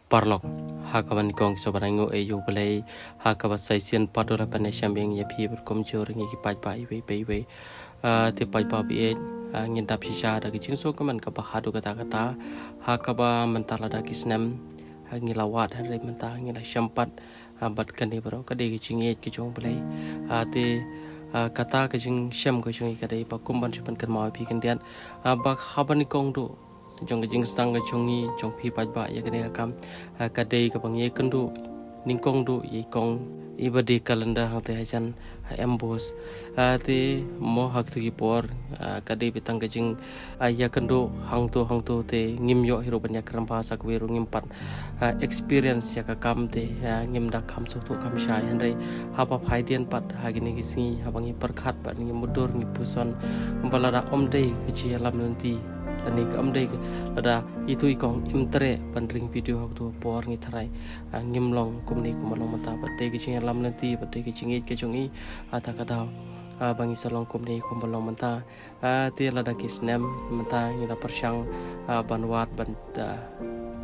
parlok hakaban kong sobarango e yo belai hakaba saisian padora panesiam yang ya pi berkom joring ki pai pai we te pai pa bi ngin dap shisha da ki jingso kaman ka bahadu kata kata hakaba mentala da kisnam ngilawat hari mentah ngila syampat bat kani bro kade ki jinget ki jong belai te kata ke jing syam ke jong ikadai pa kumban chupan kan mau pi kan dian ba haban kong do jong ke jing stang ke jongi jong pi pai ba ya kade kam kadai ke bang ye kendu ningkong do ye kong ibadi kalenda hate hajan embos te mo hak tu ki por kadai bitang ke jing ya kendu hang tu te ngim yo hiro banyak ram bahasa ku ru ngimpat experience ya ka kam te ngim da kam su tu kam sha henry haba phaidian pat hagini kisni habangi perkhat pat ngi mudur ngi puson balada omdei kici alam nanti ani kamdei lada itu ikong imtre pandring video hak tu por ngi tharai ngimlong kumni kumalong mata pate kici alam nanti pate kici ngi ke jongi ata kadau bangi salong kumni kumalong mata ti lada kisnem mata ngi la persyang banwat banda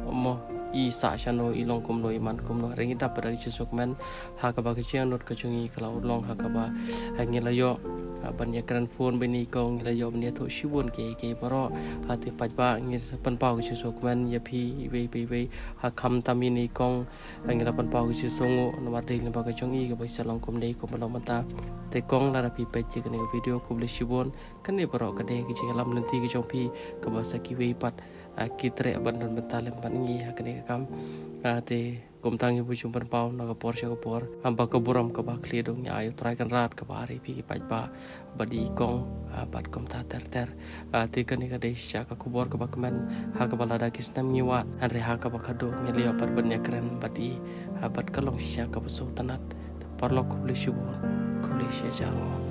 mo i sa chano ilong kumno iman kumno ringi dap pada kisuk men hakaba kici anut kecungi kalau long hakaba ngi layo banyak keren phone bini kong layo bini tu shibun ke baro hati pajba ngi pan pau kisuk men ya pi we hakam tamini kong ngi pan pau kisuk nomor ding ba kecungi ke bisa long kumni kumno mata te kong lara pi peci ke video kubli shibun kan ni baro kade kici alam nanti ke jompi ke bahasa kiwi pat kitre bandon bentalem pangi hakane kam te kumtangi bu jumpan pau na ka por amba ka buram ka ba kli dong ya ayo try kan rat ka bari pi pa ba badi kong bat kom ta ter te kan ka de sha ka kubor ka ba kemen ha ka balada kisnam ngiwat andre ha ka ba kado ngelio par benya keren badi bat kalong sha ka bu tanat parlok kubli shubon kubli sha jang